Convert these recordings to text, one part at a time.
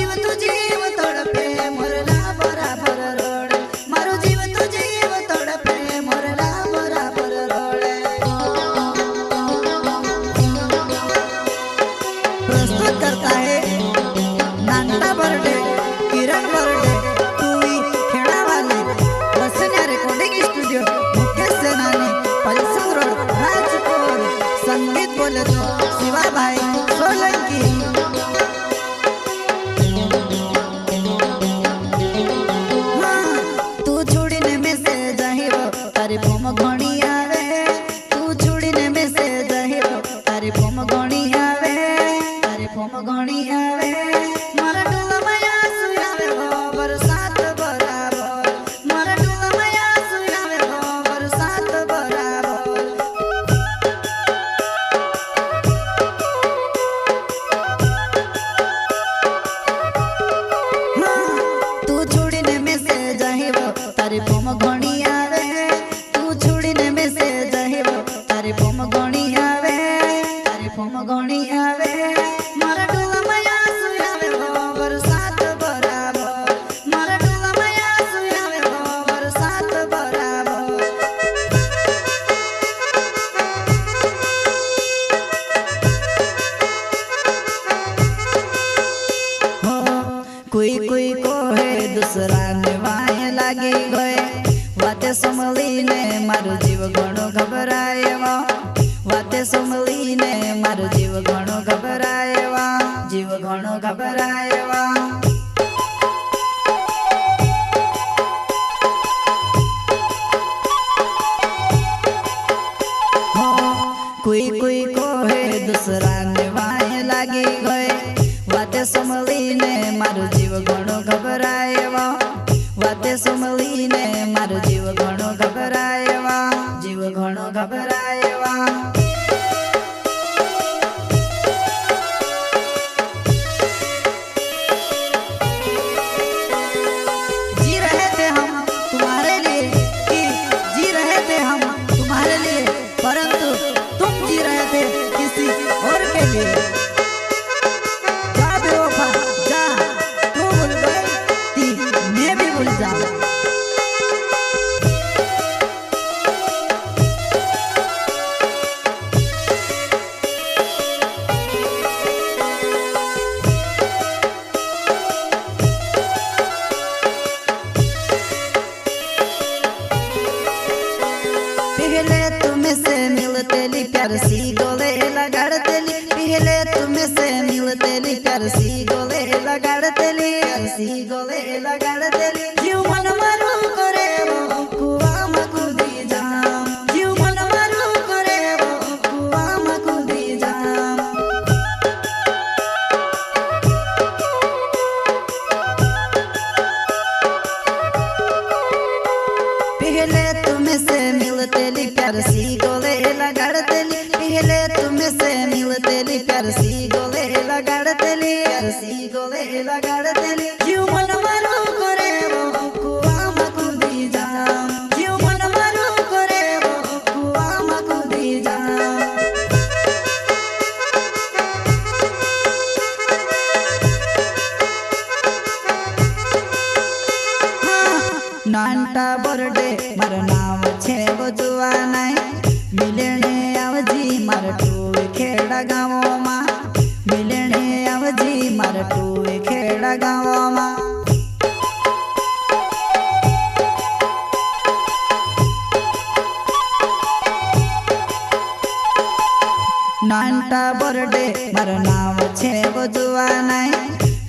जीव तू जीव तड़पे मोरला बराबर रोड़े मारो जीव तू जीव तड़पे मोरला बराबर रोड़े। प्रस्तुत करता है नांदा बर्डे किरण बर्डे टूवी खेड़ा वाले वसन्या रिकॉर्डिंग स्टूडियो मुकेश सेनानी पल्सर रोड राजपुर। संगीत बोले तो शिवा भाई सोलंकी। तू छुड़ीने में से जाहिरो तारी फोम घणी आवे तू छुड़ीने में से जाहिरो तारी फोम घणी आवे तारी फोम घणी आवे। मारा डोला माया सुयावे हो बरसात बराबर मारा डोला माया सुयावे हो बरसात बराबर। तू छुड़ीने में से जाहिरो तारी फोम घणी आवे तू छुड़ीने में से जाहिरो तारी फोम घणी आवे तारी फोम घणी आवे। मारा डोला माया सुयावे हो बरसात बराबर मारा डोला माया सुयावे हो बरसात बराबर। कोई कोई को है दूसरा ने वाहे लागी गए वाते संभली ने मारो जीव घणो घबराए वाते संभली ने मारो जीव घणो घबराए जीव घणो घबराए। कोई कोई को है दूसरा ने वाहे लागी गए वाते संभली ने मारो जीव घणो घबराए वाते संभली ने मारो जीव घणो घबराए जीव घणो घबराए। जी रहे थे हम तुम्हारे लिए कि जी रहे थे हम तुम्हारे लिए परंतु तुम जी रहे थे किसी और के लिए। पहले तुम्हें से मिलते ली प्यार सी गोले लगाड़ते ली पहले तुम्हें से मिलते ली प्यार सी गोले लगाड़ते ली सी गोले लगाड़ते ली। जीव मन मारू करे वो कुआ मकुदी जाम जीव मन मारू करे वो कुआ मकुदी जाम। पहले तुम्हें से मिलते ली प्यार सी गोले लगाड़ते ली पहले तुम्हें से मिलते ली प्यार सी गोले लगाड़ते ली सी गोले लगाड़ते ली। जीव मन मारू करे वो कुआ मकुदी जाम जीव मन मारू करे वो कुआ मकुदी जाम। नानटा बर्डे मार नाम छे बजुआ नाय मिलने आवजी मार टूवे खेड़ा गाँव मां मिलने आवजी मार टूवे खेड़ा गाँव मां। नानटा बर्डे मार नाम छे बजुआ नाय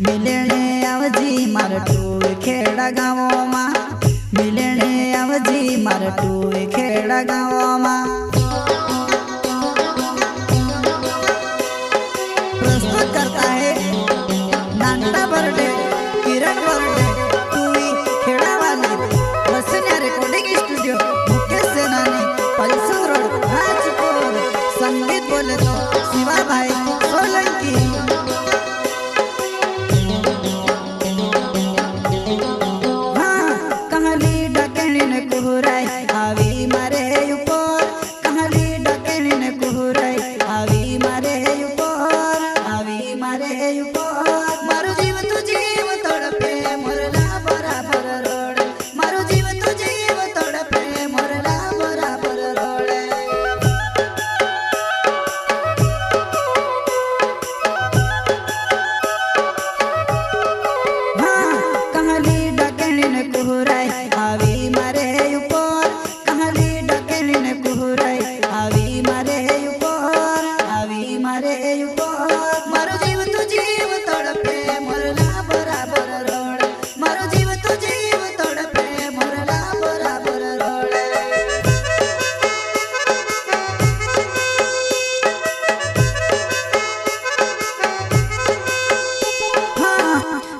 मिलने आवजी मार टूवे खेड़ा गाँव मां मिलने आवजी मार टूवे खेड़ा गाँव मां। प्रस्तुत करता है नांदा बर्डे किरण बर्डे टूवी खेड़ा वाली वसन्या रिकॉर्डिंग स्टूडियो मुकेश सेनानी पल्सर रोड राजपुर। संगीत बोले तो शिवा भाई सोलंकी। कहाली डकनी ने कुहराई आवी मारे ऊपर कहाली डकनी ने कुहराई आवी मारे ऊपर मारो जीव तुझी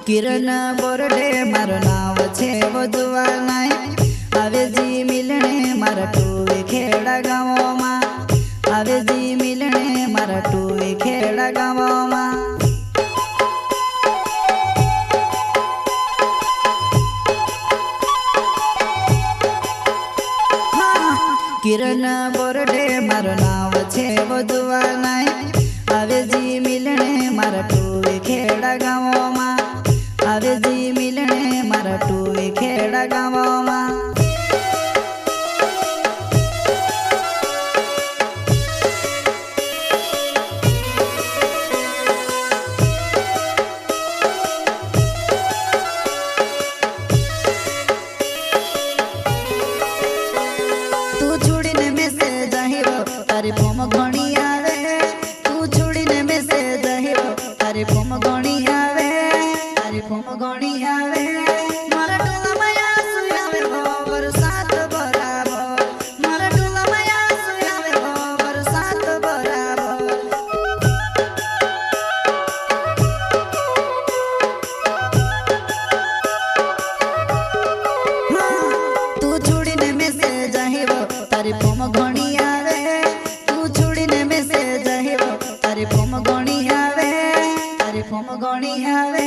किरण बोरडे मारो नाव छे वधुआ नाय आवे जी मिलने मारा टूवे खेड़ा गाँव मां आवे जी मिलने मारा टूवे खेड़ा गाँव मां किरण बोरडे मारो नाव छे वधुआ नाय आवे जी मिलने मारा टूवे खेड़ा गाँव मां आवे जी मिलने मारा टूवे खेड़ा गाँव मां तू छुड़ीने में से जाहिरो तारी फोम घणी आवे तू छुड़ीने में से जाहिरो तारी फोम घणी आवे तारी फोम घणी आवे मारा टोला माया सुयावे हो बरसात बराबर मारा टोला माया सुयावे हो बरसात बराबर तू छुड़ीने में से जाहिरो तारी फोम घणी आवे तू छुड़ीने में से जाहिरो तारी फोम घणी आवे तारी फोम घणी आवे